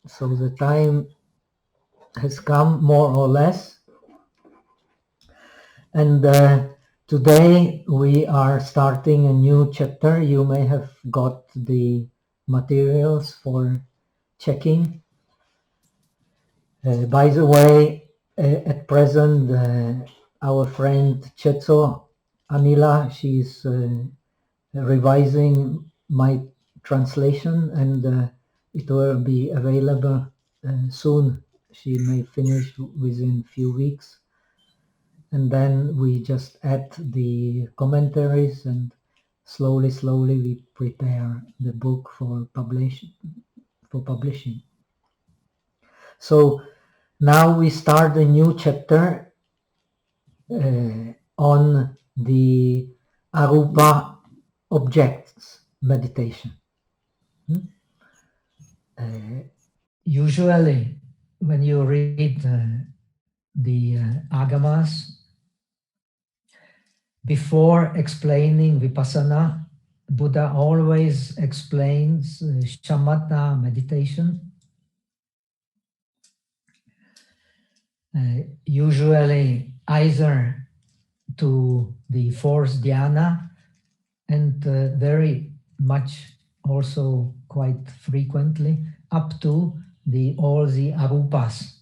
So the time has come, more or less. And today we are starting a new chapter. You may have got the materials for checking. By the way, at present, our friend Chetso Anila, she's revising my translation, and it will be available soon. She may finish within few weeks, and then we just add the commentaries, and slowly we prepare the book for publishing. So now we start a new chapter on the arupa objects meditation. Usually, when you read the agamas, before explaining vipassana, Buddha always explains shamatha meditation. Usually either to the fourth dhyana, and very much also quite frequently up to all the arupas.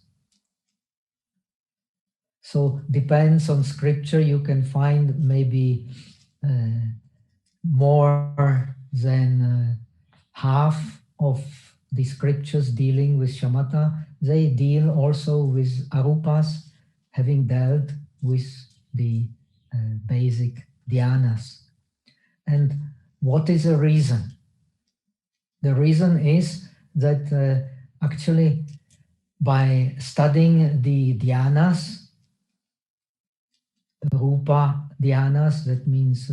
So depends on scripture. You can find maybe more than half of the scriptures dealing with shamatha. They deal also with arupas, having dealt with the basic dhyanas. And what is the reason? The reason is that actually by studying the dhyanas, rupa dhyanas, that means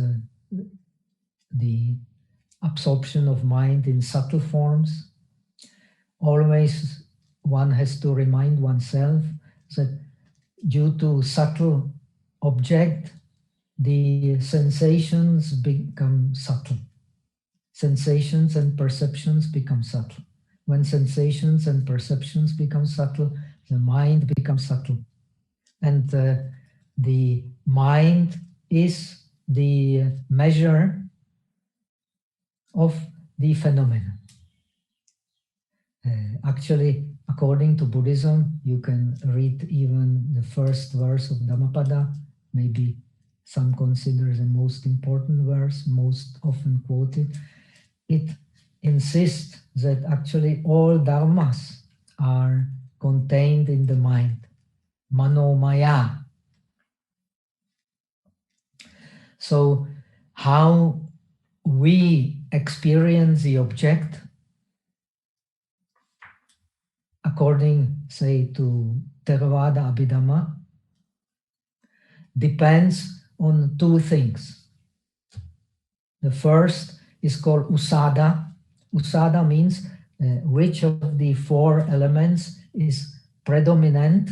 the absorption of mind in subtle forms, always one has to remind oneself that due to subtle object, the sensations become subtle. Sensations and perceptions become subtle. When sensations and perceptions become subtle, the mind becomes subtle. And the mind is the measure of the phenomenon. Actually, according to Buddhism, you can read even the first verse of Dhammapada, maybe some consider the most important verse, most often quoted. It insists that actually all dharmas are contained in the mind, manomaya. So how we experience the object, according, say, to Theravada Abhidhamma, depends on two things. The first is called usada. Usada means which of the four elements is predominant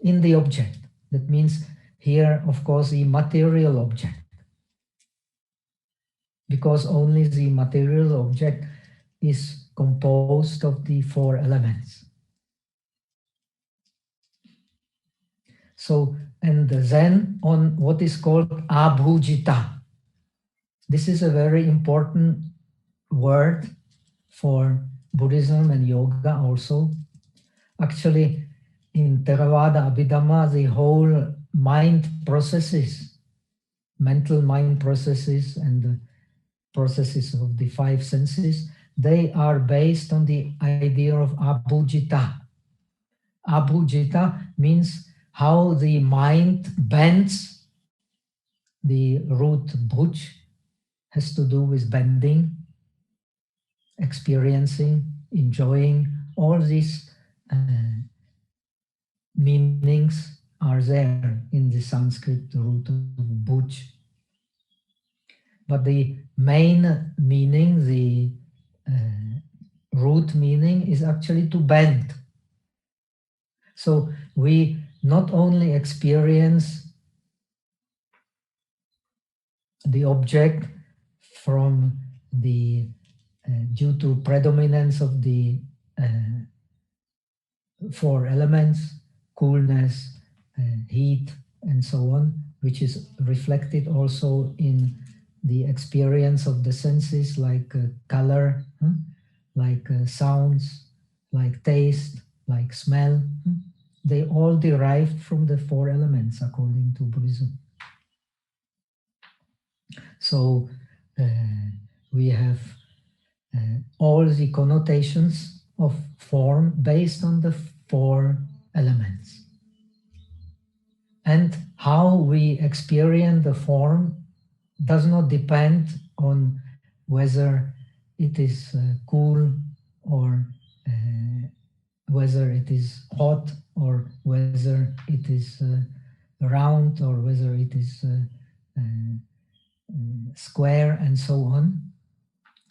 in the object. That means here, of course, the material object, because only the material object is composed of the four elements. So, and then on what is called abhujita. This is a very important word for Buddhism and yoga also. Actually, in Theravada Abhidhamma, the whole mind processes, mental mind processes and the processes of the five senses, they are based on the idea of abhujita. Abhujita means how the mind bends. The root bhuj has to do with bending, experiencing, enjoying. All these meanings are there in the Sanskrit root of bhuj. But the main meaning, the root meaning, is actually to bend. So we not only experience the object from the due to predominance of the four elements, coolness, heat, and so on, which is reflected also in the experience of the senses, like color, like sounds, like taste, like smell. They all derived from the four elements according to Buddhism. So we have all the connotations of form based on the four elements. And how we experience the form does not depend on whether it is cool or whether it is hot or whether it is round or whether it is square and so on.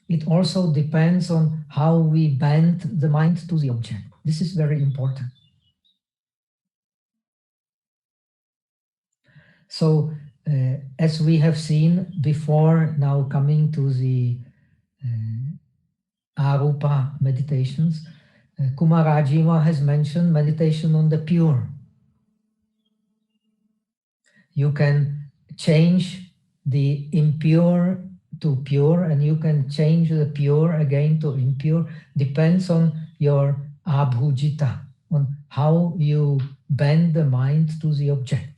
It also depends on how we bend the mind to the object. This is very important. So, as we have seen before, now coming to the Arupa meditations, Kumarajiva has mentioned meditation on the pure. You can change the impure to pure, and you can change the pure again to impure. Depends on your abhujita, on how you bend the mind to the object.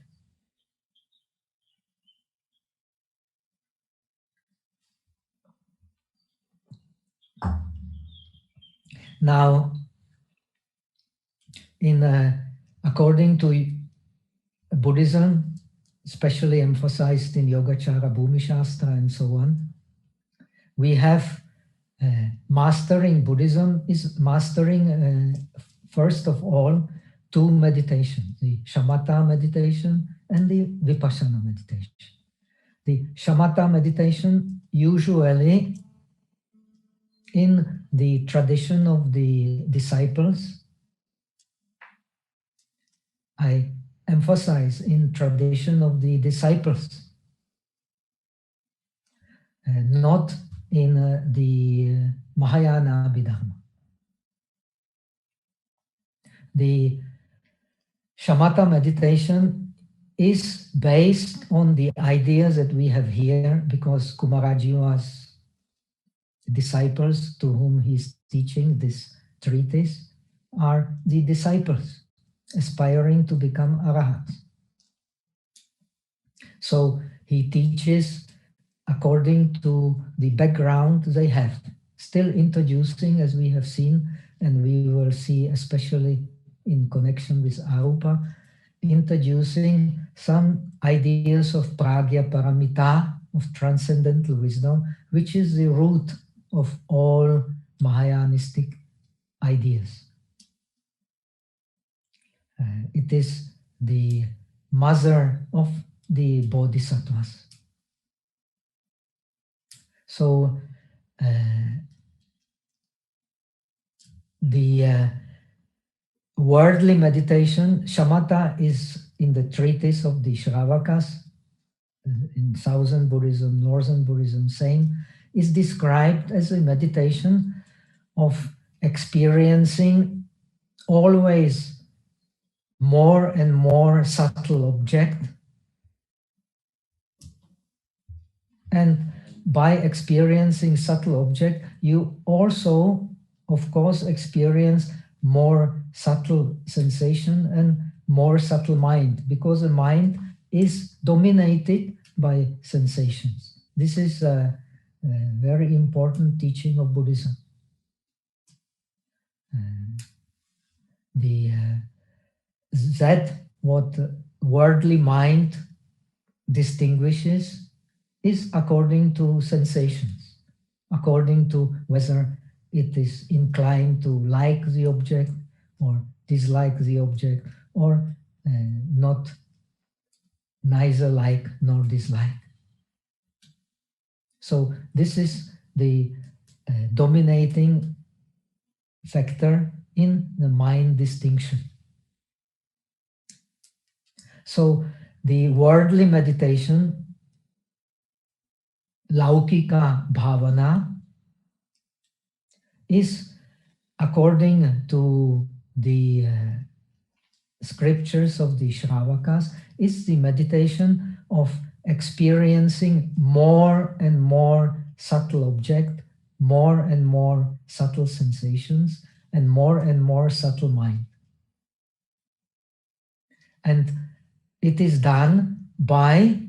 Now, according to Buddhism, especially emphasized in Yogacara, Bhumi Shastra, and so on, we have mastering Buddhism is mastering, first of all, two meditations, the shamatha meditation and the vipassana meditation. The shamatha meditation usually in the tradition of the disciples, I emphasize in tradition of the disciples, not in the Mahayana Abhidharma. The shamatha meditation is based on the ideas that we have here, because Kumarajiva's disciples to whom he's teaching this treatise are the disciples aspiring to become arahats. So he teaches according to the background they have, still introducing, as we have seen, and we will see especially in connection with Arupa, introducing some ideas of pragya paramita, of transcendental wisdom, which is the root of all Mahayanistic ideas. It is the mother of the bodhisattvas. So the worldly meditation, shamatha, is in the treatise of the Shravakas, in Southern Buddhism, Northern Buddhism, same, is described as a meditation of experiencing always more and more subtle object. And by experiencing subtle object, you also, of course, experience more subtle sensation and more subtle mind, because the mind is dominated by sensations. This is a very important teaching of Buddhism. That what worldly mind distinguishes is according to sensations, according to whether it is inclined to like the object or dislike the object, or not, neither like nor dislike. So this is the dominating factor in the mind distinction. So the worldly meditation, laukika bhavana, is, according to the scriptures of the Shravakas, is the meditation of experiencing more and more subtle object, more and more subtle sensations, and more subtle mind. And it is done by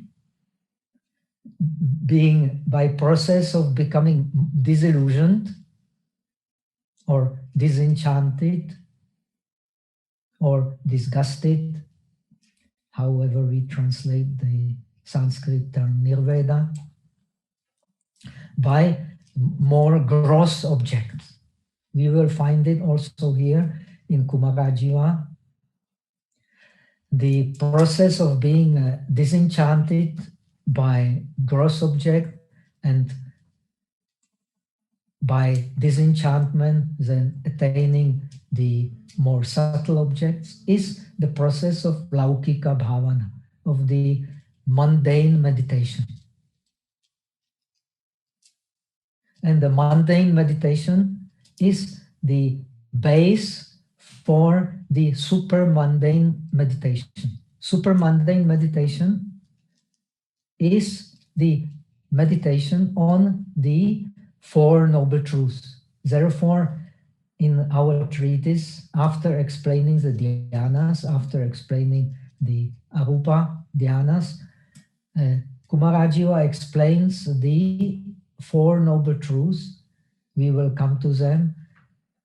process of becoming disillusioned or disenchanted or disgusted, however we translate the Sanskrit term nirveda, by more gross objects. We will find it also here in Kumarajiva. The process of being disenchanted by gross object and by disenchantment, then attaining the more subtle objects, is the process of laukika bhavana, of the mundane meditation. And the mundane meditation is the base for the super mundane meditation. Super mundane meditation is the meditation on the Four Noble Truths. Therefore, in our treatise, after explaining the dhyanas, after explaining the arupa dhyanas, Kumarajiva explains the Four Noble Truths. We will come to them.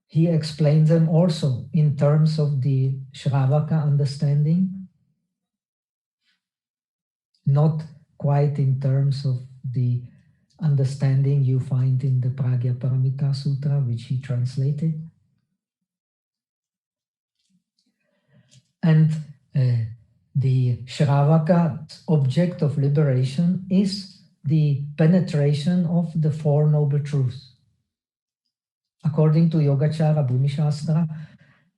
He explains them also in terms of the Shravaka understanding, not quite in terms of the understanding you find in the Pragya Paramita Sutra, which he translated. And the Shravaka object of liberation is the penetration of the Four Noble Truths. According to Yogacara Bhumi Shastra,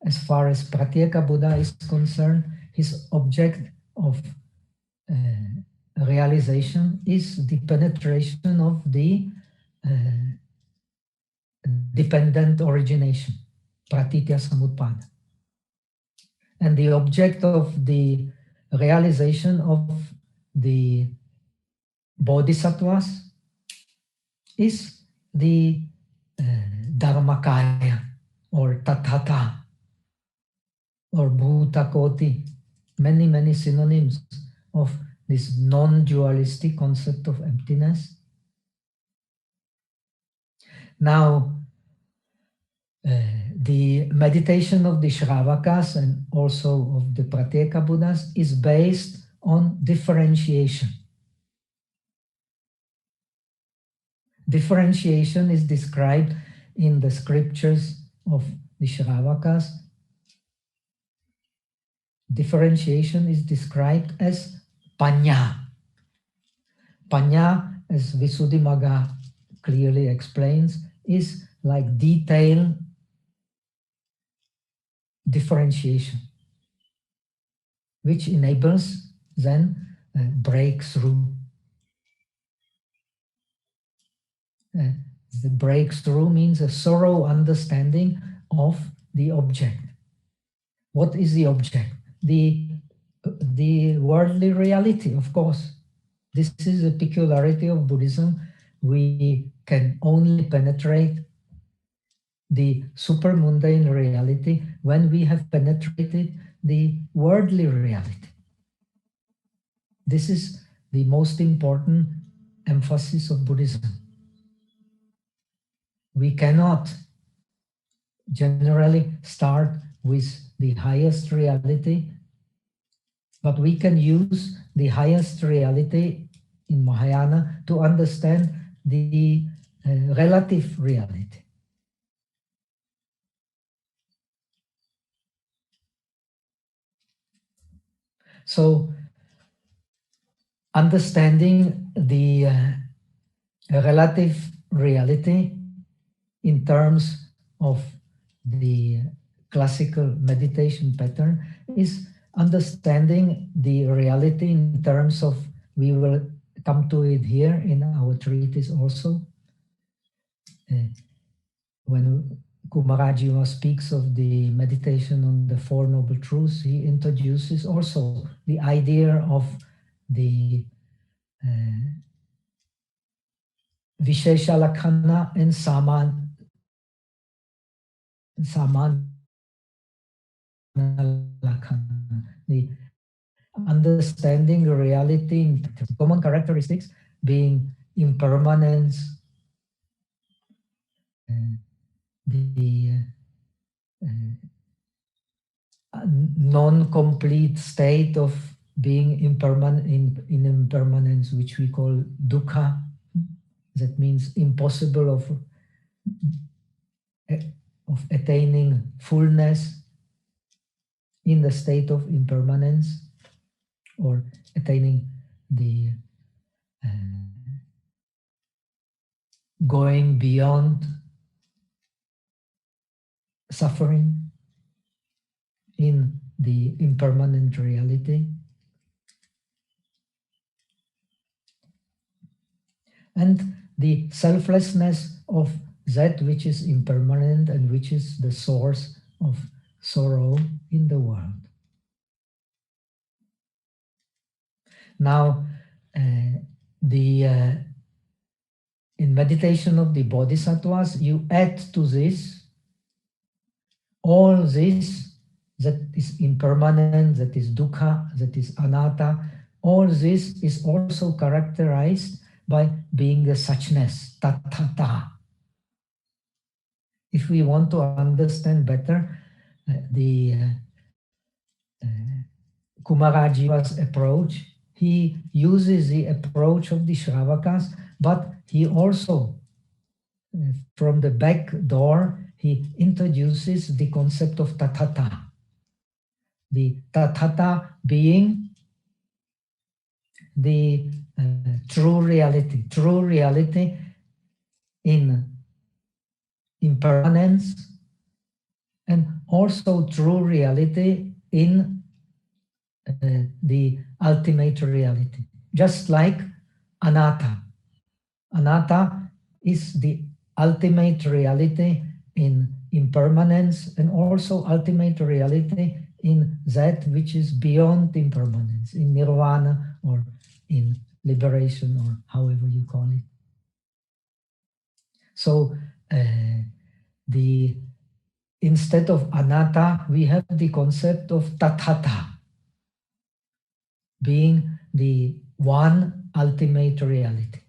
as far as Pratyeka Buddha is concerned, his object of realization is the penetration of the dependent origination, pratitya samutpada. And the object of the realization of the bodhisattvas is the dharmakaya or tathata or bhutakoti, many synonyms of this non-dualistic concept of emptiness. Now, the meditation of the Shravakas and also of the Pratyeka Buddhas is based on differentiation. Differentiation is described in the scriptures of the Shravakas. Differentiation is described as panya. Panya, as Visuddhimagga clearly explains, is like detailed differentiation, which enables then breakthrough. The breakthrough means a thorough understanding of the object. What is the object? The worldly reality, of course. This is a peculiarity of Buddhism. We can only penetrate the supermundane reality when we have penetrated the worldly reality. This is the most important emphasis of Buddhism. We cannot generally start with the highest reality, but we can use the highest reality in Mahayana to understand the relative reality. So, understanding the relative reality in terms of the classical meditation pattern is understanding the reality in terms of, we will come to it here in our treatise also, when Kumarajiva speaks of the meditation on the Four Noble Truths, he introduces also the idea of the Vishesha Lakhana and Saman Lakhana, the understanding reality in common characteristics being impermanence, the non-complete state of being in impermanence, which we call dukkha. That means impossible of attaining fullness in the state of impermanence, or attaining the going beyond suffering in the impermanent reality. And the selflessness of that which is impermanent and which is the source of sorrow in the world. Now, in meditation of the bodhisattvas, you add to this all this that is impermanent, that is dukkha, that is anatta. All this is also characterized by being the suchness, tathata. If we want to understand better the Kumarajiva's approach, he uses the approach of the Shravakas, but he also, from the back door, he introduces the concept of tathata. The tathata being the true reality in impermanence, and also true reality in the ultimate reality. Just like anatta. Anatta is the ultimate reality in impermanence, and also ultimate reality in that which is beyond impermanence, in nirvana or in liberation, or however you call it. So instead of anatta, we have the concept of tathata, being the one ultimate reality.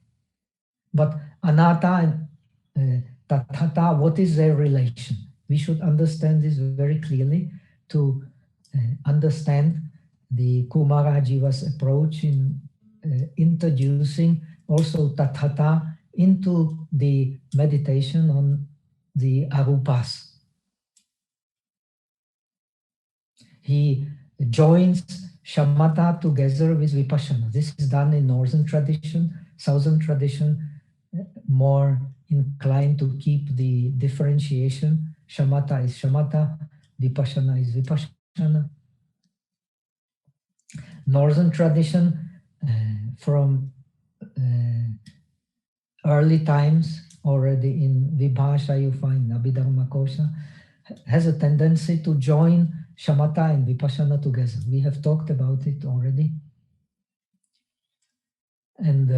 But anatta and tathata, what is their relation? We should understand this very clearly to understand the Kumarajiva's approach in introducing also tathata into the meditation on the arupas. He joins shamatha together with vipassana. This is done in northern tradition. Southern tradition more inclined to keep the differentiation. Shamatha is shamatha, vipassana is vipassana. Northern tradition from early times, already in Vibhasha you find Abhidharmakosa, has a tendency to join shamatha and vipassana together. We have talked about it already. And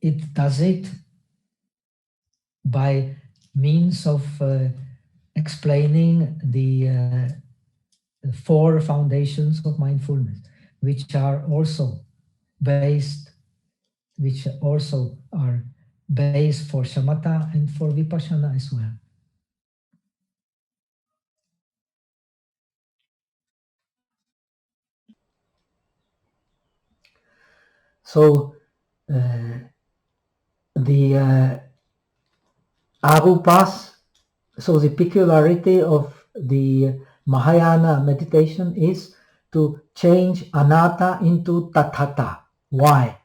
it does it by means of explaining the four foundations of mindfulness, which are also based for shamatha and for vipassana as well. So the arupas, so the peculiarity of the Mahayana meditation is to change anatta into tathata. Why?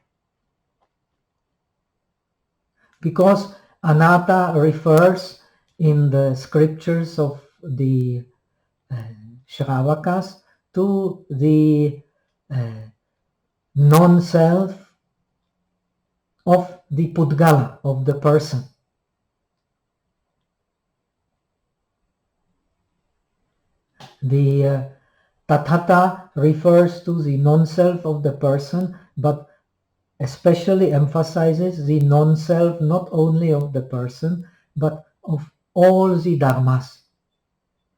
Because anatta refers in the scriptures of the Shravakas to the non-self of the Pudgala, of the person. The tathata refers to the non-self of the person, but especially emphasizes the non-self not only of the person, but of all the dharmas,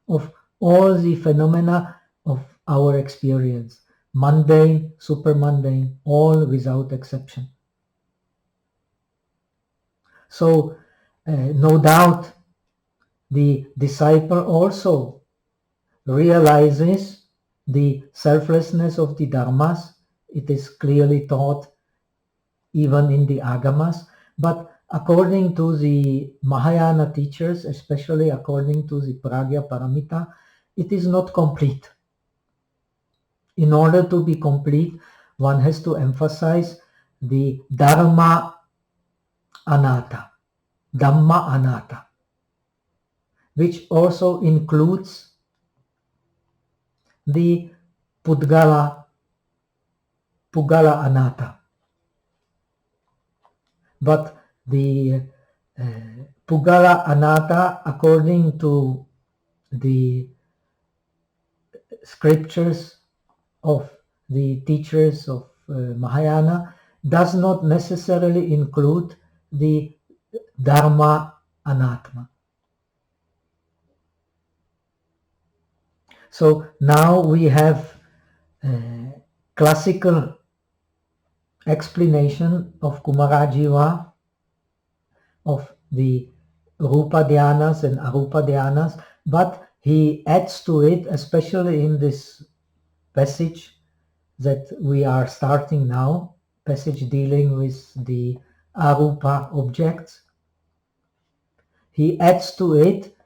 of all the phenomena of our experience, mundane, supermundane, all without exception. So, no doubt, the disciple also realizes the selflessness of the dharmas. It is clearly taught even in the agamas, but according to the Mahayana teachers, especially according to the Pragya Paramita, it is not complete. In order to be complete, one has to emphasize the Dharma Anatta, Dhamma Anatta, which also includes the Pudgala Anatta. But the Pudgala Anatta, according to the scriptures of the teachers of Mahayana, does not necessarily include the Dharma Anatma. So now we have classical explanation of Kumarajiva of the Rupa Dhyanas and Arupa Dhyanas, but he adds to it, especially in this passage that we are starting now, passage dealing with the Arupa objects, he adds to it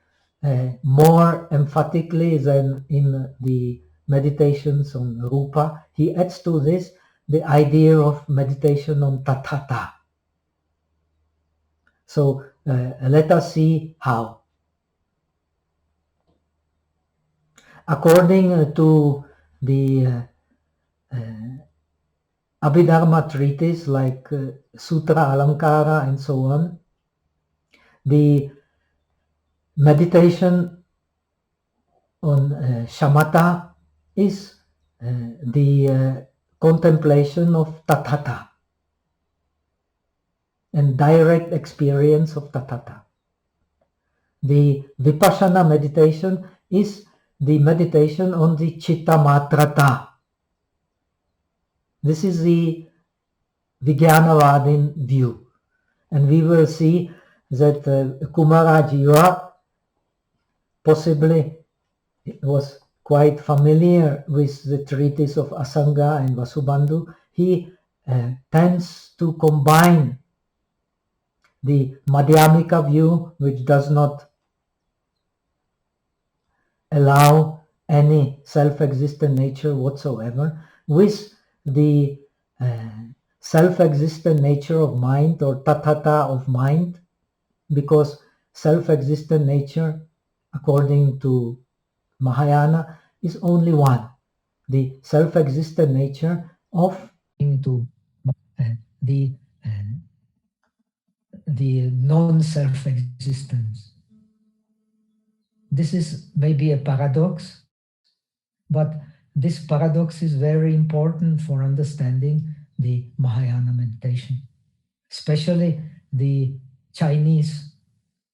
more emphatically than in the meditations on Rupa, he adds to this the idea of meditation on Tathata. So let us see how. According to the Abhidharma treatise like Sutra Alamkara and so on, the meditation on shamatha is the contemplation of tathata and direct experience of tathata. The vipassana meditation is the meditation on the citta matrata. This is the Vijnanavadin view. And we will see that Kumarajiva possibly was quite familiar with the treatise of Asanga and Vasubandhu. He tends to combine the Madhyamika view, which does not allow any self-existent nature whatsoever, with the self-existent nature of mind or tathata of mind, because self-existent nature, according to Mahayana, is only one, the self-existent nature of the non-self-existence. This is maybe a paradox, but this paradox is very important for understanding the Mahayana meditation, especially the Chinese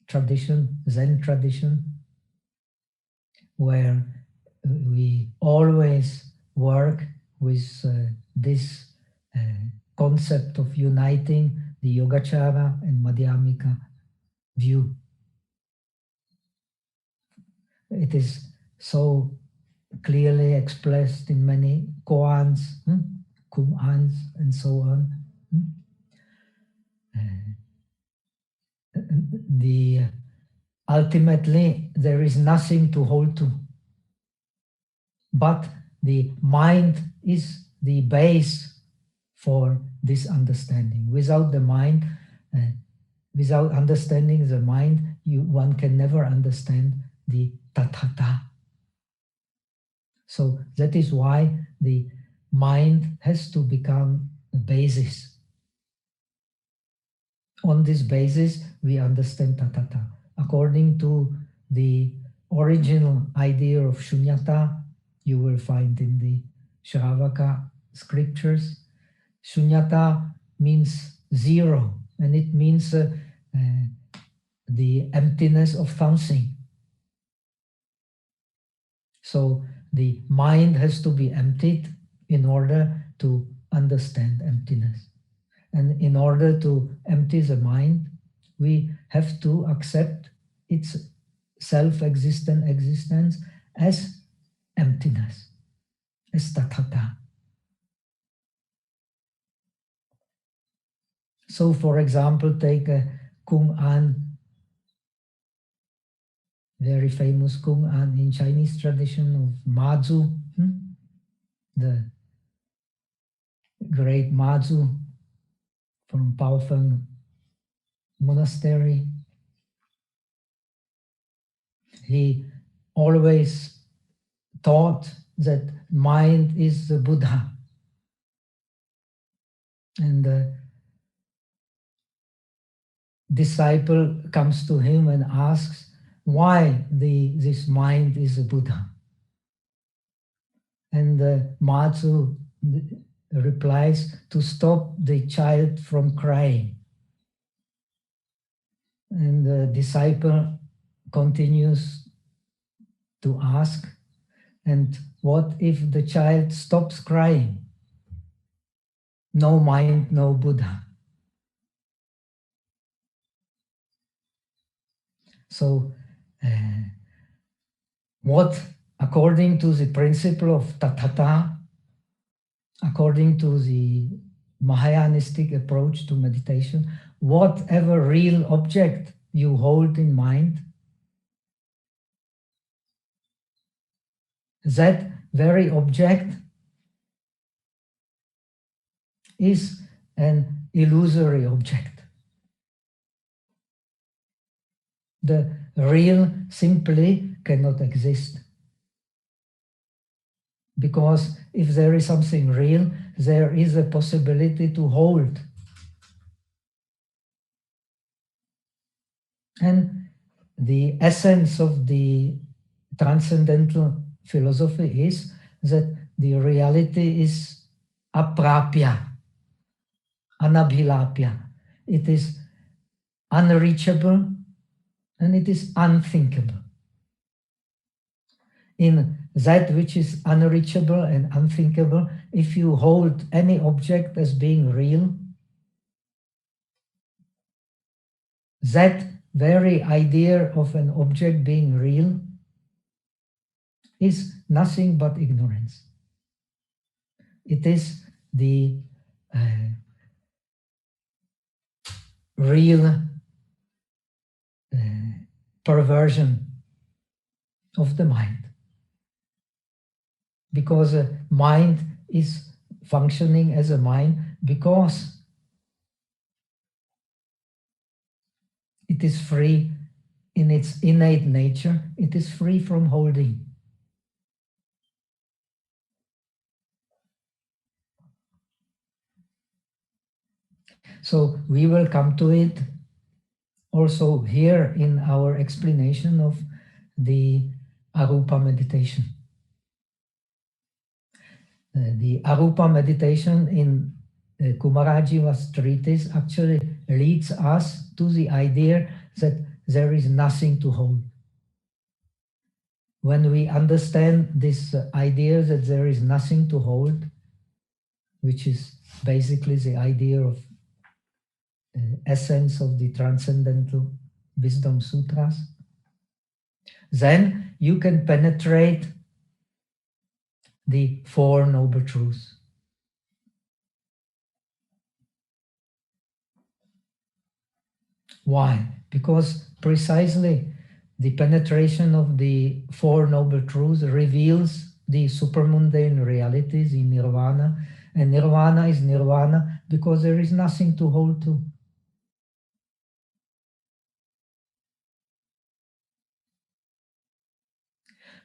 tradition, Zen tradition, where we always work with this concept of uniting the Yogacara and Madhyamika view. It is so clearly expressed in many koans, kumans, and so on. Ultimately, there is nothing to hold to, but the mind is the base for this understanding. Without the mind, without understanding the mind, one can never understand the tathata. So that is why the mind has to become the basis. On this basis, we understand tathata. According to the original idea of shunyata you will find in the Shravaka scriptures. Shunyata means zero, and it means the emptiness of something. So the mind has to be emptied in order to understand emptiness. And in order to empty the mind, we have to accept its self-existent existence as emptiness, as tathata. So for example, take Kung An, very famous Kung An in Chinese tradition of Mazu, the great Mazu from Baofeng monastery. He always taught that mind is the Buddha. And the disciple comes to him and asks why this mind is a Buddha. And Matsu replies, to stop the child from crying. And the disciple continues to ask, and what if the child stops crying? No mind, no Buddha. So, what, according to the principle of tathata, according to the Mahayanistic approach to meditation, whatever real object you hold in mind, that very object is an illusory object. The real simply cannot exist. Because if there is something real, there is a possibility to hold. And the essence of the transcendental philosophy is that the reality is aprapya, anabhilapya. It is unreachable and it is unthinkable. In that which is unreachable and unthinkable, if you hold any object as being real, that very idea of an object being real is nothing but ignorance. It is the real perversion of the mind. Because a mind is functioning as a mind because it is free in its innate nature, it is free from holding. So we will come to it also here in our explanation of the Arupa meditation. The Arupa meditation in Kumarajiva's treatise actually leads us to the idea that there is nothing to hold. When we understand this idea that there is nothing to hold, which is basically the idea of essence of the Transcendental Wisdom Sutras, then you can penetrate the Four Noble Truths. Why? Because precisely the penetration of the Four Noble Truths reveals the supermundane realities in nirvana, and nirvana is nirvana because there is nothing to hold to.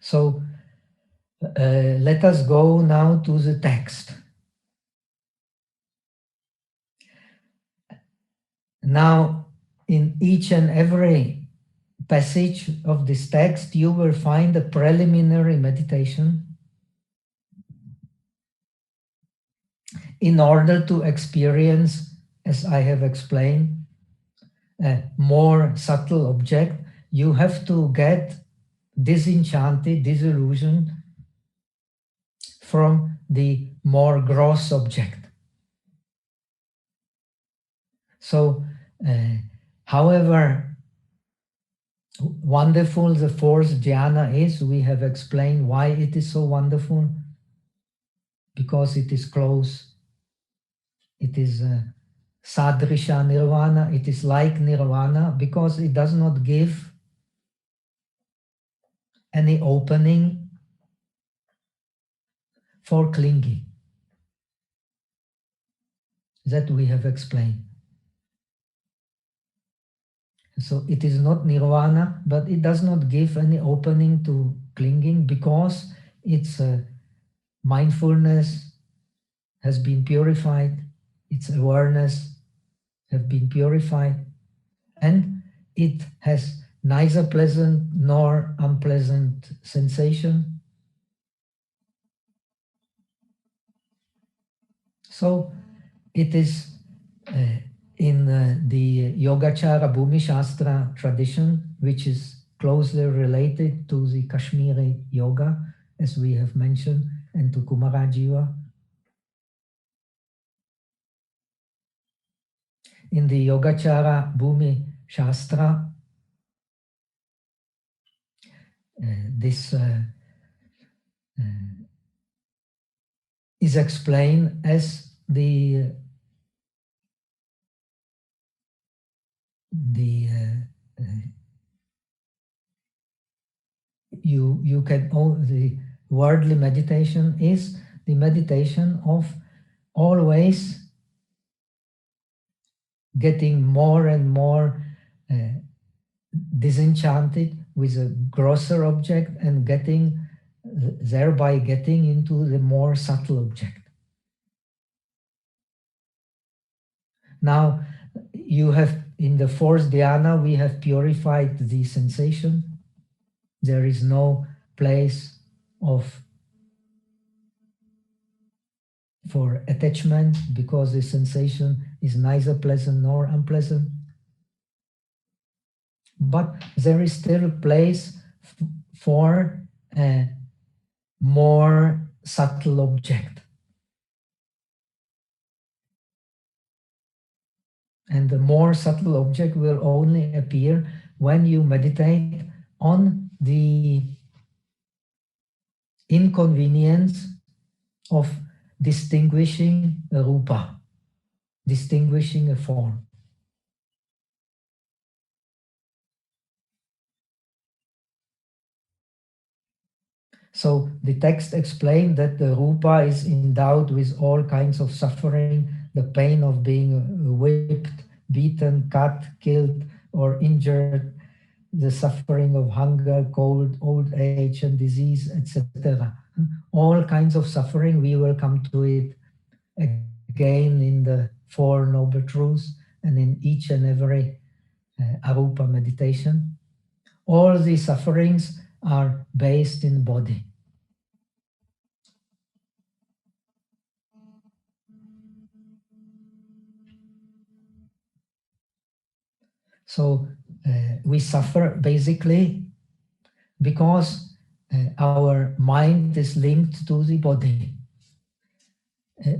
So let us go now to the text. Now, in each and every passage of this text, you will find a preliminary meditation in order to experience, as I have explained, a more subtle object. You have to get disenchanted, disillusioned from the more gross object. So, however wonderful the fourth dhyana is, we have explained why it is so wonderful, because it is close. It is sadrisha nirvana, it is like nirvana, because it does not give any opening for clinging. That we have explained. So it is not nirvana, but it does not give any opening to clinging, because its mindfulness has been purified, its awareness have been purified, and it has neither pleasant nor unpleasant sensation. So it is in the Yogacara Bhumi Shastra tradition, which is closely related to the Kashmiri yoga, as we have mentioned, and to Kumarajiva. In the Yogacara Bhumi Shastra, this is explained as you can, the worldly meditation is the meditation of always getting more and more disenchanted with a grosser object and thereby getting into the more subtle object. Now, you have, in the fourth dhyana, we have purified the sensation. There is no place for attachment, because the sensation is neither pleasant nor unpleasant. But there is still a place for a more subtle object. And the more subtle object will only appear when you meditate on the inconvenience of distinguishing a rupa, distinguishing a form. So the text explained that the rupa is endowed with all kinds of suffering, the pain of being whipped, beaten, cut, killed, or injured, the suffering of hunger, cold, old age, and disease, etc. All kinds of suffering, we will come to it again in the Four Noble Truths and in each and every arupa meditation. All these sufferings are based in body. So we suffer basically because our mind is linked to the body.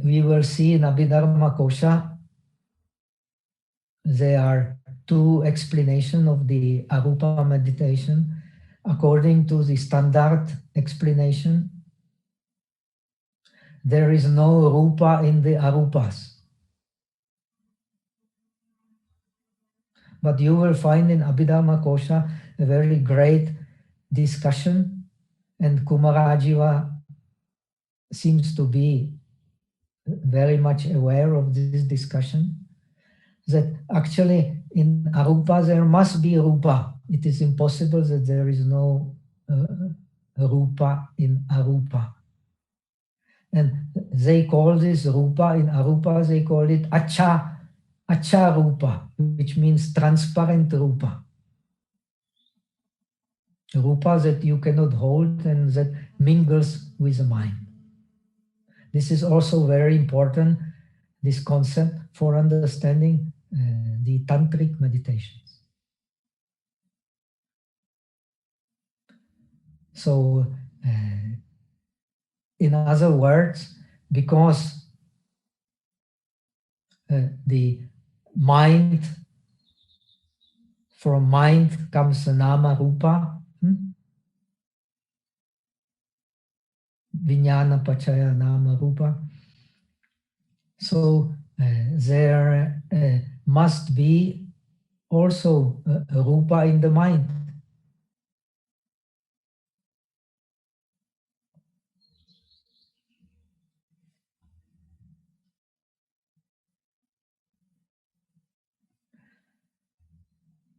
We will see in Abhidharmakosa, there are two explanations of the arupa meditation. According to the standard explanation, there is no rupa in the arupas. But you will find in Abhidharmakosa a very great discussion, and Kumarajiva seems to be very much aware of this discussion, that actually in arupa there must be rupa. It is impossible that there is no rupa in arupa. And they call this rupa, in arupa they call it acha rupa, which means transparent rupa. Rupa that you cannot hold and that mingles with the mind. This is also very important, this concept, for understanding the tantric meditations. So, in other words, because the mind, from mind comes the nama rupa, vijnana pachaya nama rupa. So there must be also a rupa in the mind.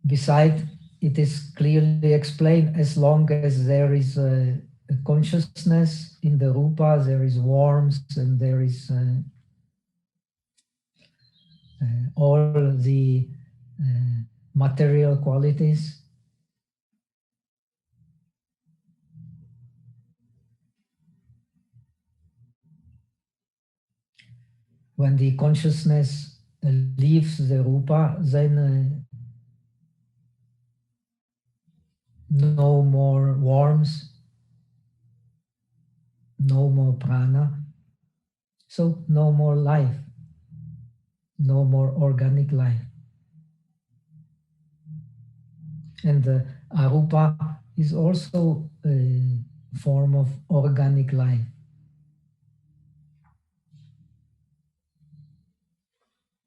Besides, it is clearly explained, as long as there is a consciousness in the rupa, there is warmth and there is all the material qualities. When the consciousness leaves the rupa, then no more warmth, no more prana, so no more life, no more organic life. And the arupa is also a form of organic life.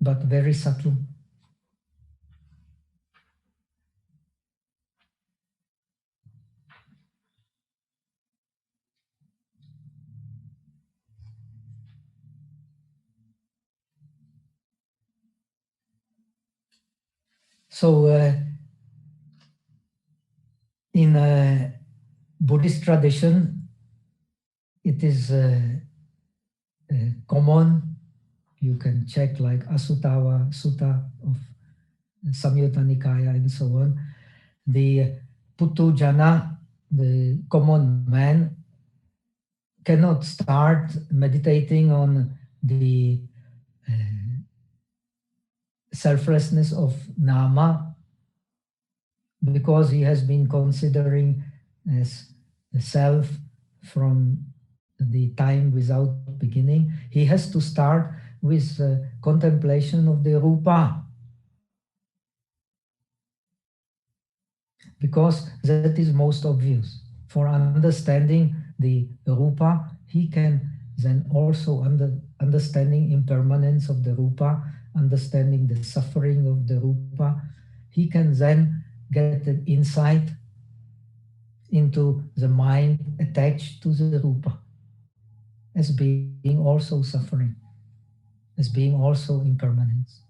But very subtle. So in a Buddhist tradition, it is common. You can check like Asutawa Sutta of Samyutta Nikaya and so on. The Putujana, the common man, cannot start meditating on the selflessness of nama because he has been considering as the self from the time without beginning. He has to start with contemplation of the rupa, because that is most obvious. For understanding the rupa, he can then also understanding impermanence of the rupa, understanding the suffering of the rupa, he can then get an insight into the mind attached to the rupa as being also suffering, as being also impermanence.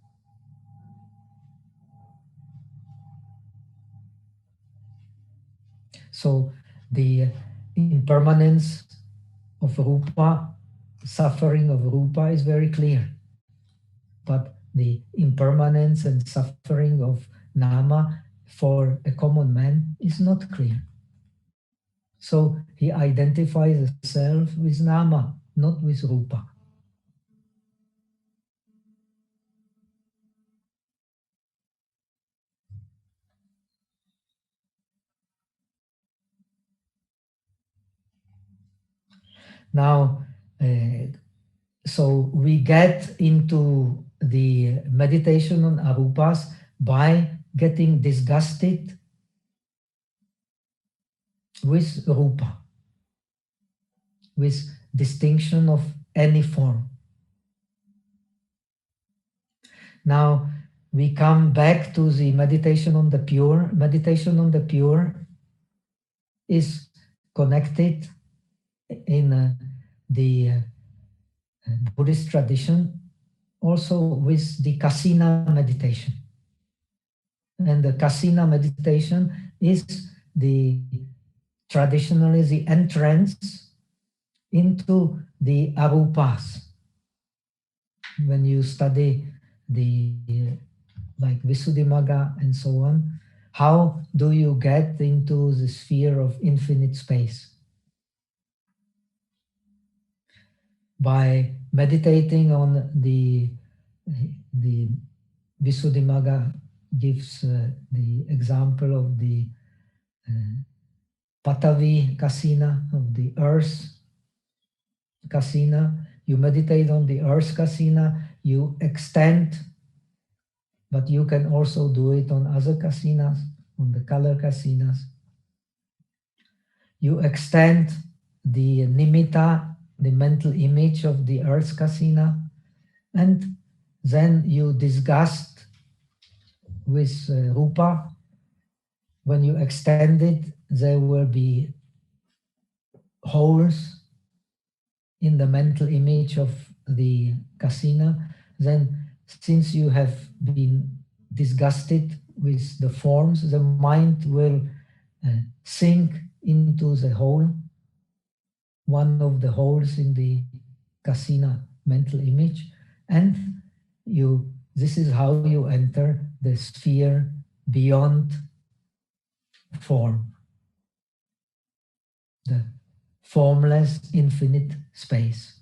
So the impermanence of rupa, suffering of rupa is very clear. But the impermanence and suffering of nama for a common man is not clear. So he identifies the self with nama, not with rupa. Now, so we get into the meditation on arupas by getting disgusted with rupa, with distinction of any form. Now we come back to the meditation on the pure. Meditation on the pure is connected in the Buddhist tradition also with the kasina meditation. And the kasina meditation is traditionally the entrance into the arupas. When you study the like Visuddhimagga and so on, how do you get into the sphere of infinite space? By meditating on the Visuddhimagga gives the example of the Patavi Kasina, of the earth Kasina. You meditate on the earth Kasina, you extend, but you can also do it on other Kasinas, on the color Kasinas. You extend the nimitta, the mental image of the earth Kasina, and then you disgust with rupa. When you extend it, there will be holes in the mental image of the kasina. Then, since you have been disgusted with the forms, the mind will sink into the hole, one of the holes in the kasina mental image, and this is how you enter the sphere beyond form, the formless infinite space.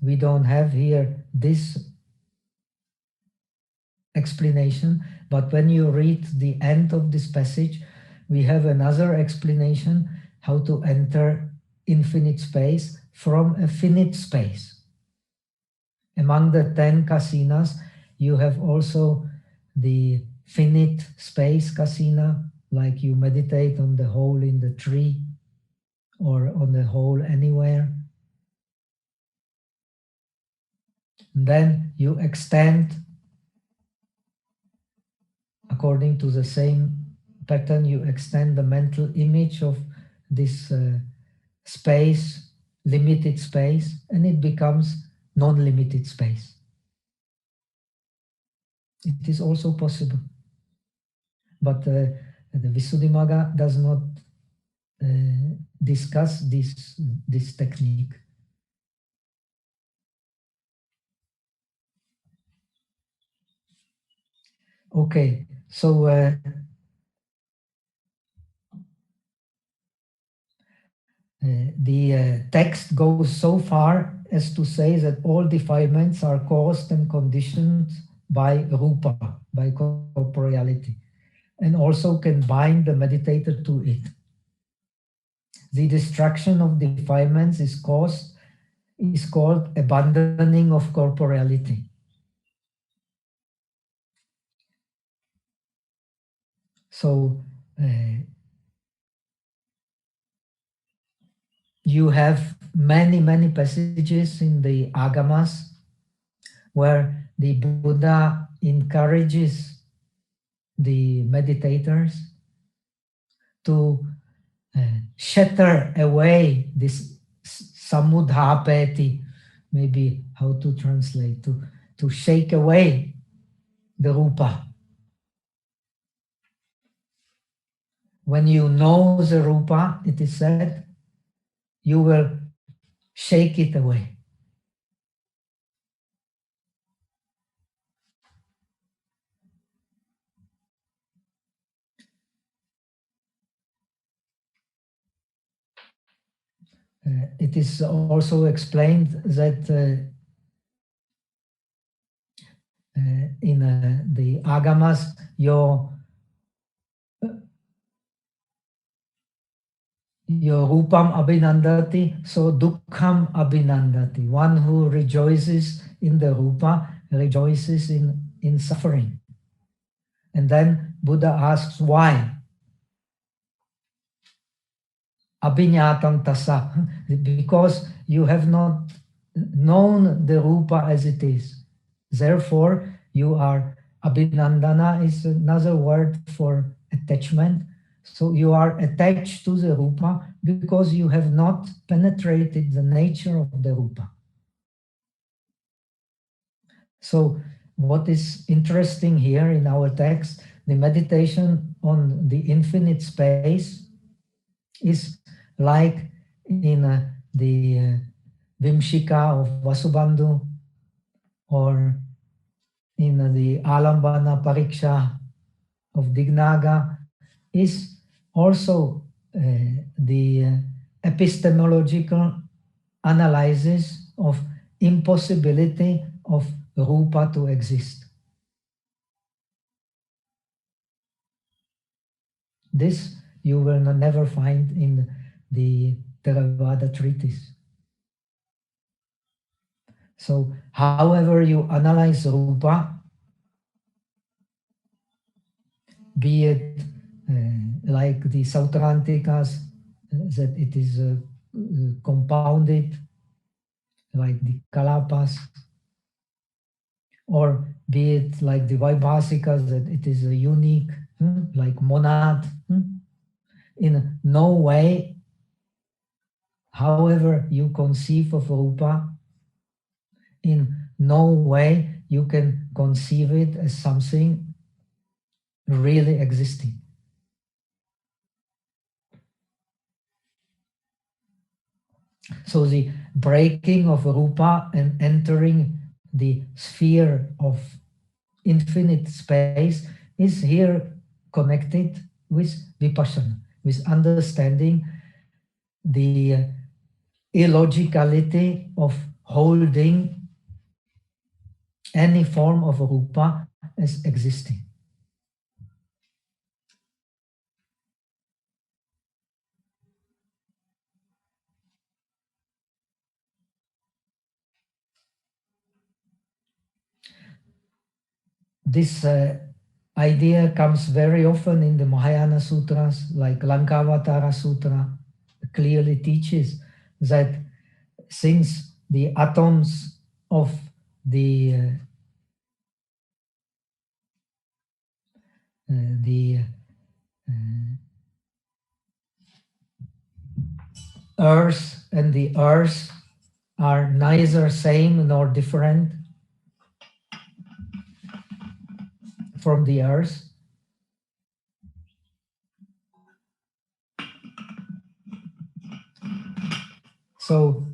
We don't have here this explanation, but when you read the end of this passage, we have another explanation how to enter infinite space from a finite space. Among the 10 kasinas, you have also the finite space kasina, like you meditate on the hole in the tree or on the hole anywhere. And then you extend according to the same pattern, you extend the mental image of this space, limited space, and it becomes non-limited space. It is also possible. But the Visuddhimagga does not discuss this technique. Okay, so the text goes so far as to say that all defilements are caused and conditioned by rupa, by corporeality, and also can bind the meditator to it. The destruction of defilements is called abandoning of corporeality. So you have many passages in the Agamas where the Buddha encourages the meditators to shatter away this samudhapeti, maybe how to translate, to shake away the rupa. When you know the rupa, it is said, you will shake it away. It is also explained that in the Agamas, your rupam abhinandati, so dukkham abhinandati. One who rejoices in the rupa rejoices in suffering. And then Buddha asks why. Abhinyatam tasa, because you have not known the rupa as it is. Therefore, you are, abhinandana is another word for attachment. So you are attached to the rupa because you have not penetrated the nature of the rupa. So what is interesting here in our text, the meditation on the infinite space is like in the Vimshika of Vasubandhu, or in the Alambana Pariksha of Dignaga is also the epistemological analysis of impossibility of rupa to exist. This you will never find in the Theravada treatise. So, however you analyze rupa, be it like the Sautrantikas, that it is compounded, like the Kalapas, or be it like the Vaibhasikas, that it is a unique, like monad. In no way, however you conceive of rupa, in no way you can conceive it as something really existing. So the breaking of rupa and entering the sphere of infinite space is here connected with vipassana, with understanding the illogicality of holding any form of rupa as existing. This idea comes very often in the Mahayana sutras, like Lankavatara Sutra clearly teaches that since the atoms of the earth and the earth are neither same nor different from the earth, so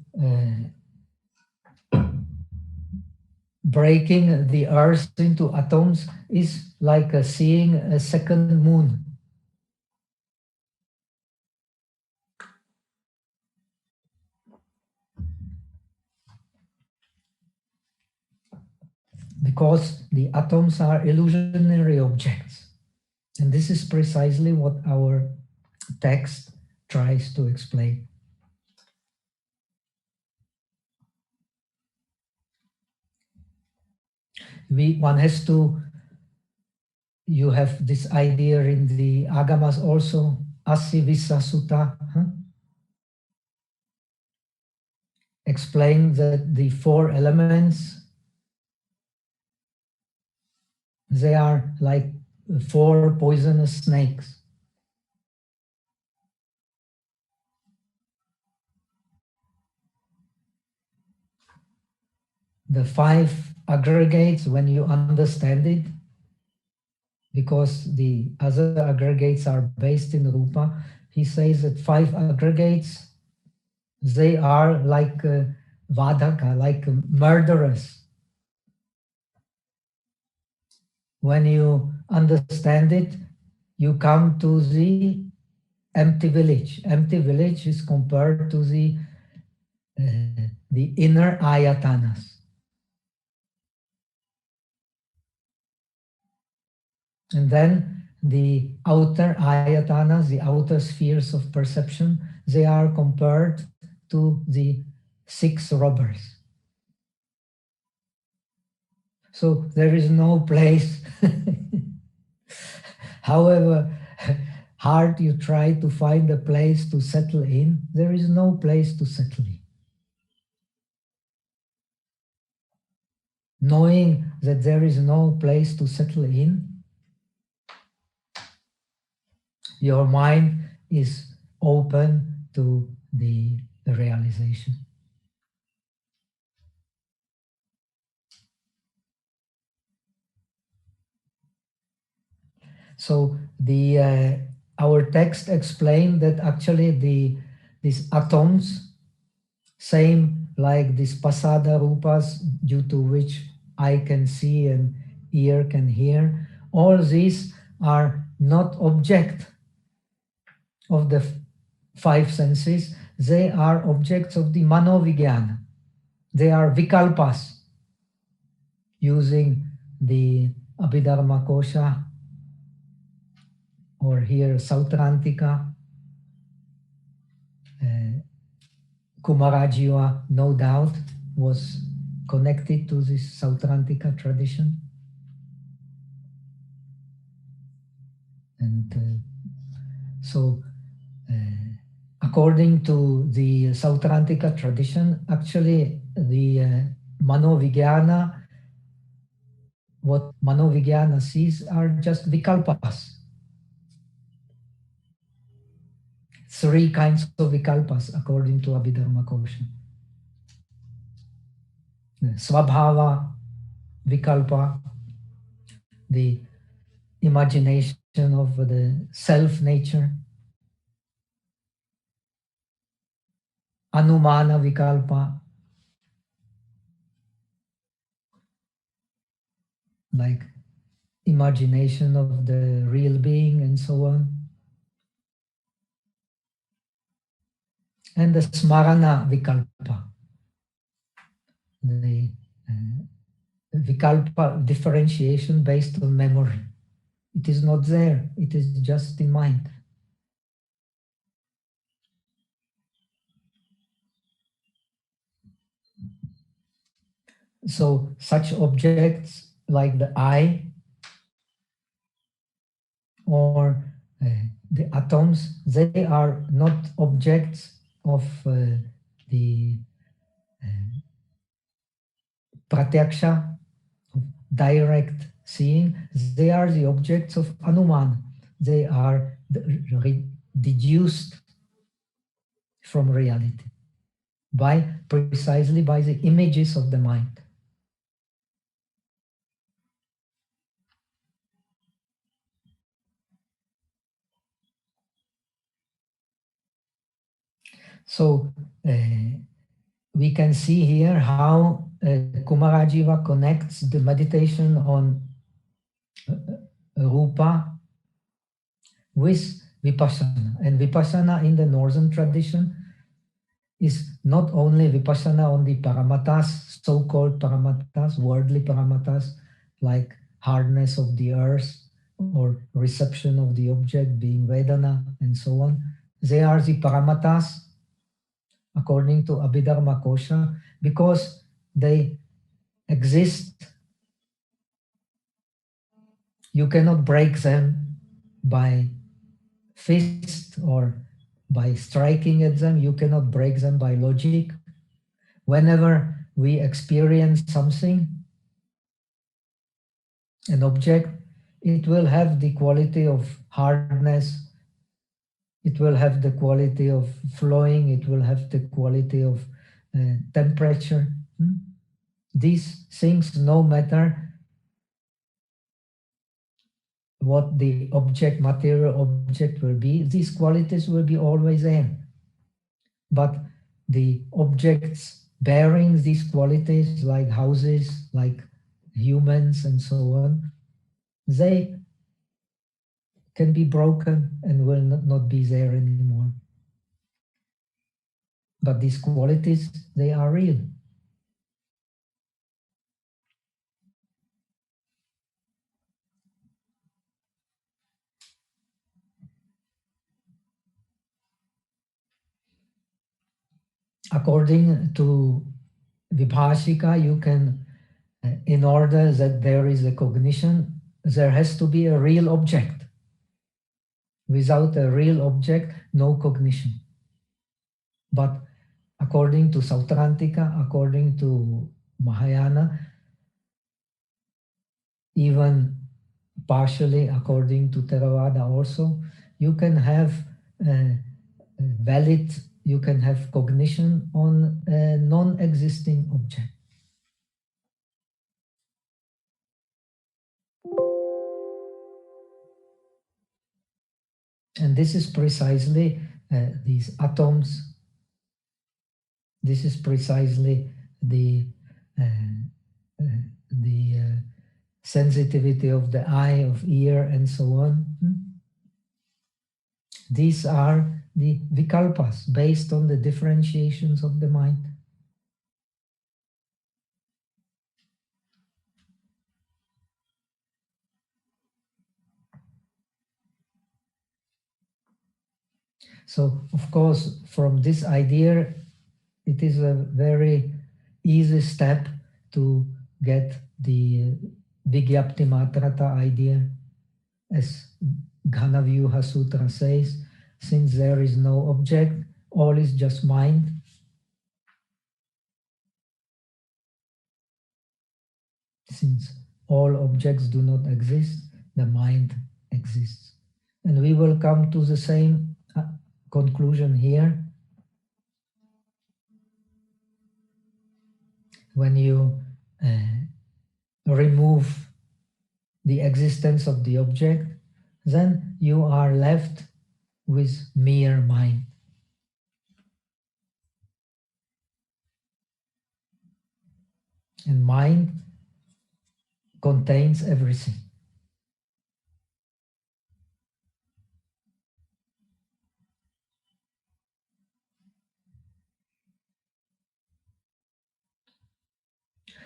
breaking the earth into atoms is like seeing a second moon. Because the atoms are illusionary objects. And this is precisely what our text tries to explain. One has to, you have this idea in the Agamas also, Asivisa Sutta, explain that the four elements, they are like four poisonous snakes. The five aggregates, when you understand it, because the other aggregates are based in rupa, he says that five aggregates, they are like vadaka, like murderers. When you understand it, you come to the empty village. Empty village is compared to the inner ayatanas. And then the outer ayatanas, the outer spheres of perception, they are compared to the six robbers. So there is no place, however hard you try to find a place to settle in, there is no place to settle in. Knowing that there is no place to settle in, your mind is open to the realization. So our text explained that actually these atoms, same like these pasada rupas, due to which I can see and ear can hear, all these are not object of the five senses. They are objects of the manovijnana. They are vikalpas, using the Abhidharmakosa, or here Sautrantika. Kumarajiva, no doubt, was connected to this Sautrantika tradition. And so, according to the Sautrantika tradition, actually the manovijnana, what manovijnana sees are just vikalpas. Three kinds of vikalpas according to Abhidharmakosa. Svabhava vikalpa, the imagination of the self nature. Anumana vikalpa, like imagination of the real being and so on. And the smarana vikalpa, the vikalpa differentiation based on memory. It is not there, it is just in mind. So such objects like the eye or the atoms, they are not objects of the pratyaksha, of direct seeing. They are the objects of anuman. They are deduced from reality precisely by the images of the mind. So we can see here how Kumarajiva connects the meditation on rupa with vipassana. And vipassana in the northern tradition is not only vipassana on the paramatas, so-called paramatas, worldly paramatas, like hardness of the earth or reception of the object being Vedana and so on. They are the paramatas according to Abhidharmakosa because they exist. You cannot break them by fist or by striking at them. You cannot break them by logic. Whenever we experience something, an object, it will have the quality of hardness, it will have the quality of flowing, it will have the quality of temperature. These things, no matter what the object, material object will be, these qualities will be always there. But the objects bearing these qualities, like houses, like humans and so on, they can be broken and will not be there anymore. But these qualities, they are real. According to Vibhashika, you can, in order that there is a cognition, there has to be a real object. Without a real object, no cognition. But according to Sautrantika, according to Mahayana, even partially according to Theravada also, you can have valid, you can have cognition on a non-existing object. And this is precisely these atoms, this is precisely the sensitivity of the eye, of ear, and so on. These are the vikalpas based on the differentiations of the mind. So, of course, from this idea, it is a very easy step to get the Vigyapti Matrata idea, as Ghanavyuha Sutra says, since there is no object, all is just mind. Since all objects do not exist, the mind exists. And we will come to the same conclusion here. When you remove the existence of the object, then you are left with mere mind. And mind contains everything.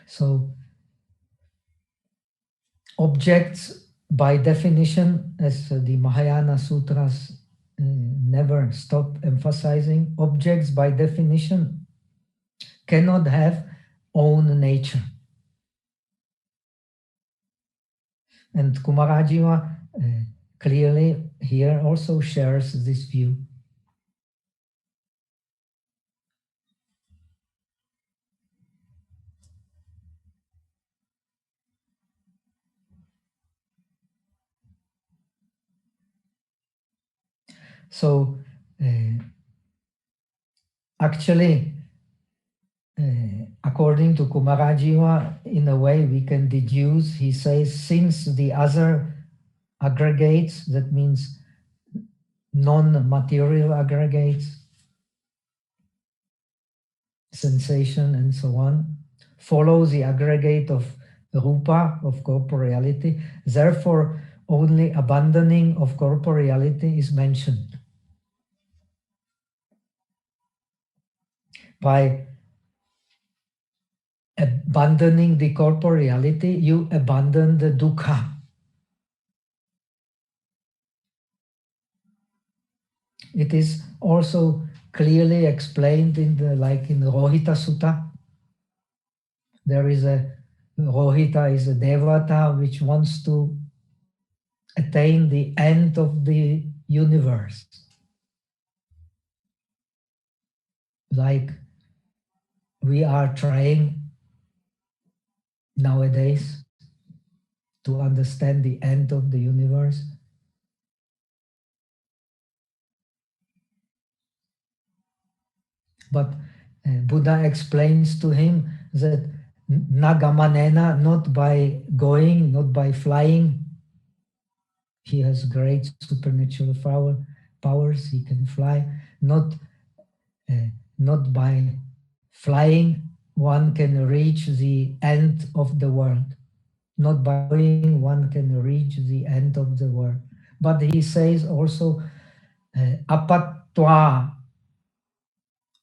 So objects, by definition, as the Mahayana Sutras never stop emphasizing, objects by definition cannot have own nature. And Kumarajiva clearly here also shares this view. So actually, according to Kumarajiva, in a way we can deduce, he says, since the other aggregates, that means non-material aggregates, sensation and so on, follow the aggregate of rupa, of corporeality, therefore only abandoning of corporeality is mentioned. By abandoning the corporeality, you abandon the dukkha. It is also clearly explained in the, like in Rohita Sutta. There is a Rohita is a devata which wants to attain the end of the universe. Like we are trying nowadays to understand the end of the universe. But Buddha explains to him that nagamanena, not by going, not by flying. He has great supernatural powers, he can fly. Not by flying, one can reach the end of the world. Not by going, one can reach the end of the world. But he says also, apatva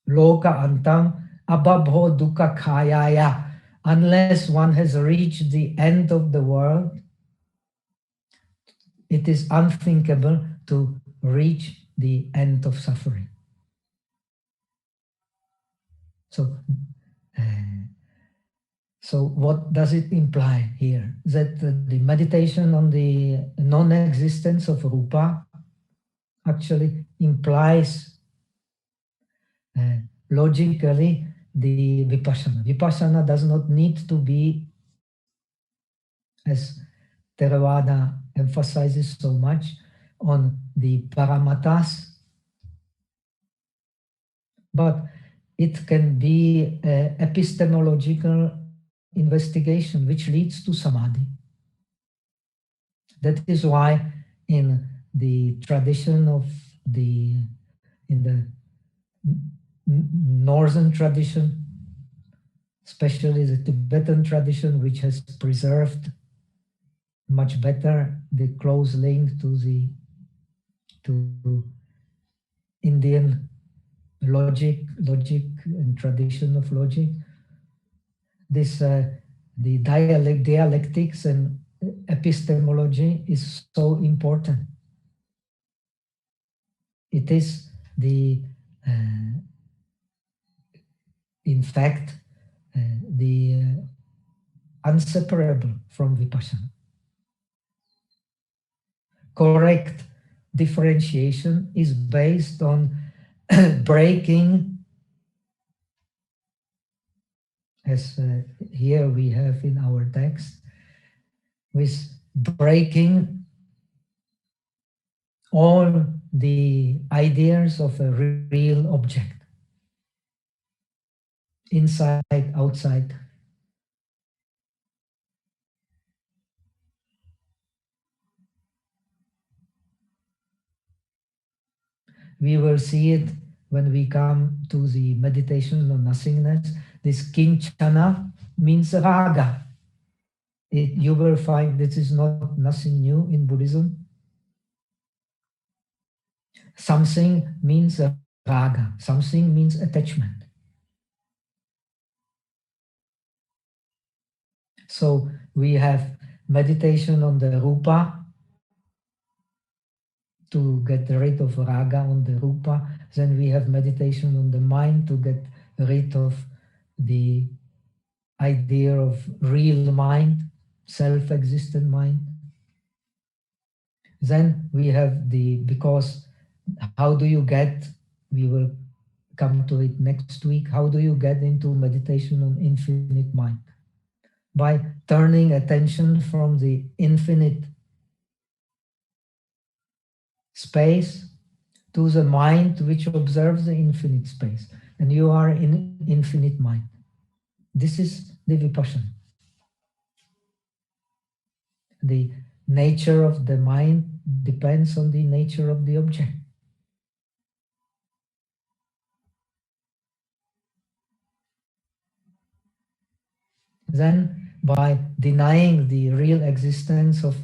loka antam ababho dukkha khayaya. Unless one has reached the end of the world, it is unthinkable to reach the end of suffering. So what does it imply here? That the meditation on the non-existence of rupa actually implies logically the vipassana. Vipassana does not need to be, as Theravada emphasizes so much, on the paramatas, but it can be epistemological investigation which leads to samadhi. That is why in the tradition of in the northern tradition, especially the Tibetan tradition, which has preserved much better the close link to the Indian logic and tradition of logic. This the dialectics and epistemology is so important. It is the in fact the inseparable from vipassana. Correct differentiation is based on breaking, as here we have in our text, with breaking all the ideas of a real object, inside, outside. We will see it when we come to the meditation on nothingness. This kinchana means raga. You will find this is not nothing new in Buddhism. Something means raga. Something means attachment. So we have meditation on the rupa to get rid of raga on the rupa. Then we have meditation on the mind to get rid of the idea of real mind, self-existent mind. Then we have because how do you get, we will come to it next week, how do you get into meditation on infinite mind? By turning attention from the infinite space to the mind which observes the infinite space. And you are in infinite mind. This is the vipassana. The nature of the mind depends on the nature of the object. Then, by denying the real existence of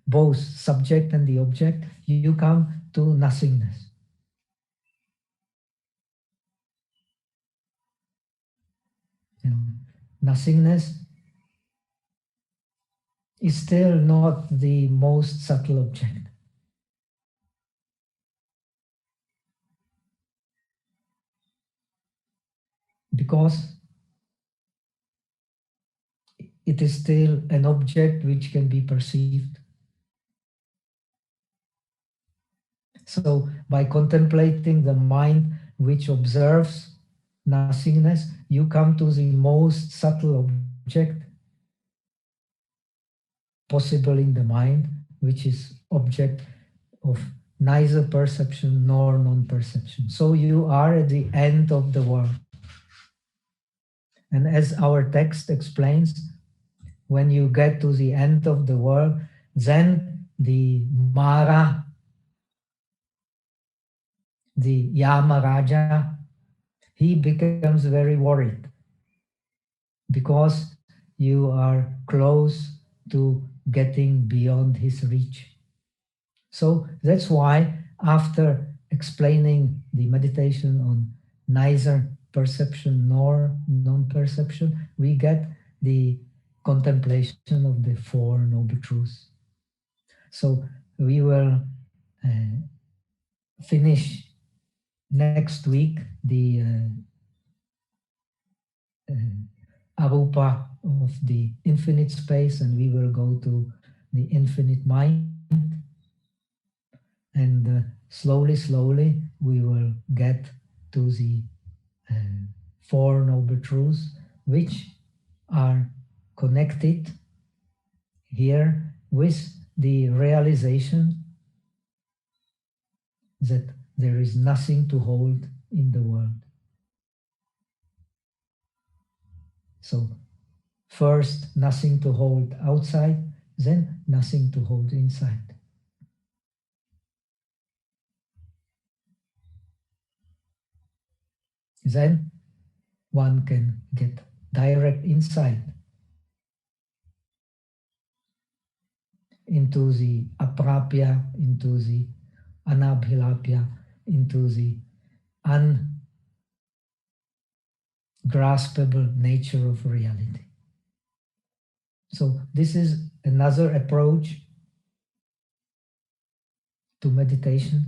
both subject and the object, you come to nothingness. And nothingness is still not the most subtle object. Because it is still an object which can be perceived. So by contemplating the mind which observes nothingness, you come to the most subtle object possible in the mind, which is object of neither perception nor non-perception. So you are at the end of the world. And as our text explains, when you get to the end of the world, then the Mara, the Yamaraja, he becomes very worried because you are close to getting beyond his reach. So that's why after explaining the meditation on neither perception nor non-perception, we get the contemplation of the Four Noble Truths. So we will finish next week the arupa of the infinite space, and we will go to the infinite mind. And slowly, we will get to the Four Noble Truths, which are connected here with the realization that there is nothing to hold in the world. So first, nothing to hold outside, then nothing to hold inside. Then one can get direct insight into the aprapya, into the anabhilapya, into the ungraspable nature of reality. So this is another approach to meditation,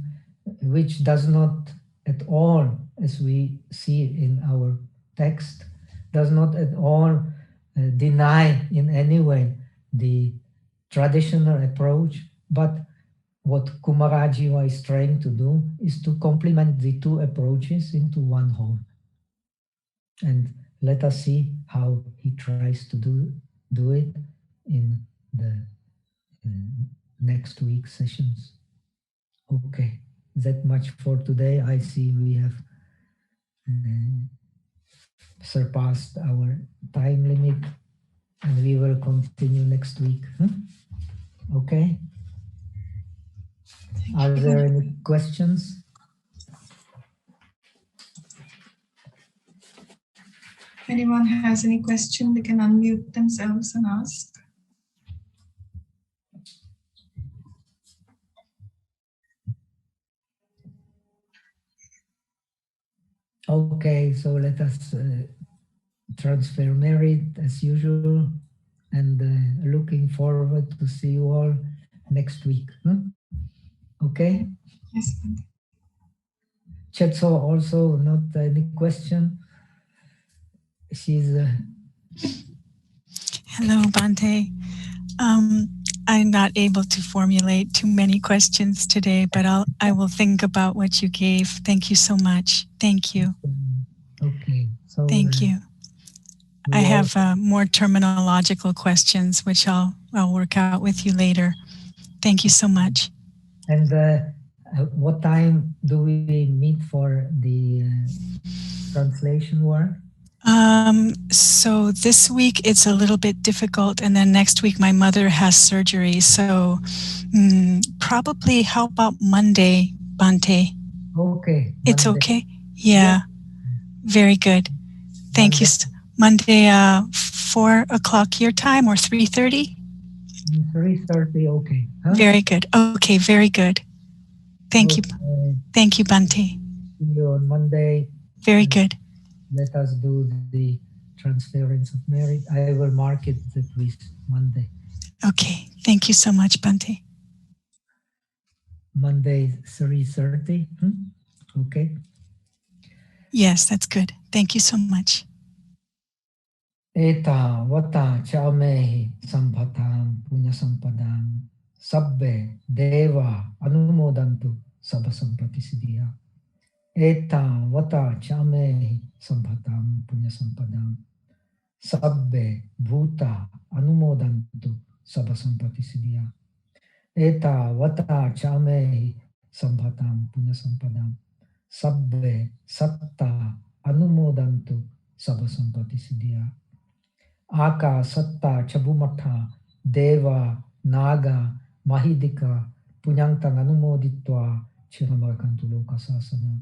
which does not at all, as we see in our text, does not at all deny in any way the traditional approach, but what Kumarajiva is trying to do is to complement the two approaches into one whole. And let us see how he tries to do it in the next week's sessions. Okay, that much for today. I see we have surpassed our time limit, and we will continue next week. Okay. Are there any questions? If anyone has any question, they can unmute themselves and ask. Okay, so let us transfer merit as usual, and looking forward to see you all next week. Okay? Yes. Chetso also not any question. She's Hello, Bhante. I'm not able to formulate too many questions today, but I will think about what you gave. Thank you so much. Thank you. okay. So thank you. I have more terminological questions, which I'll work out with you later. Thank you so much. And what time do we meet for the translation work? So this week it's a little bit difficult, and then next week my mother has surgery. So probably, how about Monday, Bhante? Okay. It's Monday. okay? Yeah. Very good. Thank you. Monday, 4 o'clock your time, or 3:30? 3:30, okay. Huh? Very good. Okay, very good. Thank you. Thank you, Bhante. See you on Monday. Very good. Let us do the transference of merit. I will mark it that with Monday. Okay. Thank you so much, Bhante. Monday, 3:30. Okay. Yes, that's good. Thank you so much. Eta vata chamehi sambhatam punya sampadam sabbe deva anumodantu sabha sampati siddhya. Eta vata chamehi sambhatam punya sampadam sabbe bhuta anumodantu sabha sampati siddhya. Eta vata chamehi sambhatam punya sampadam sabbe satta anumodantu sabha sampati siddhya. Aka satta chabumatha deva naga mahidika punyantang anumoditva chiramarakantu lokasasana.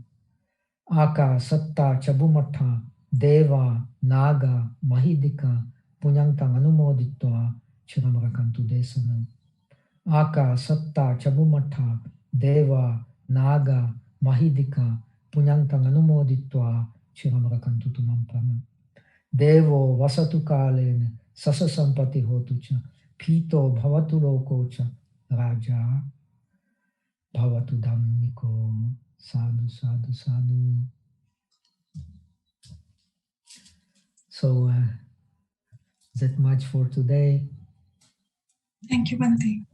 Aka satta chabumatha deva naga mahidika punyantang anumoditva chiramarakantu desana. Aka satta chabumatha deva naga mahidika punyantang anumoditva chiramarakantu tumampana. Devo vasatu kalena sasa sampati hotucha pito bhavatu lokocha raja bhavatu dhammiko. Sadhu, sadhu, sadhu. So that much for today. Thank you, Bhante.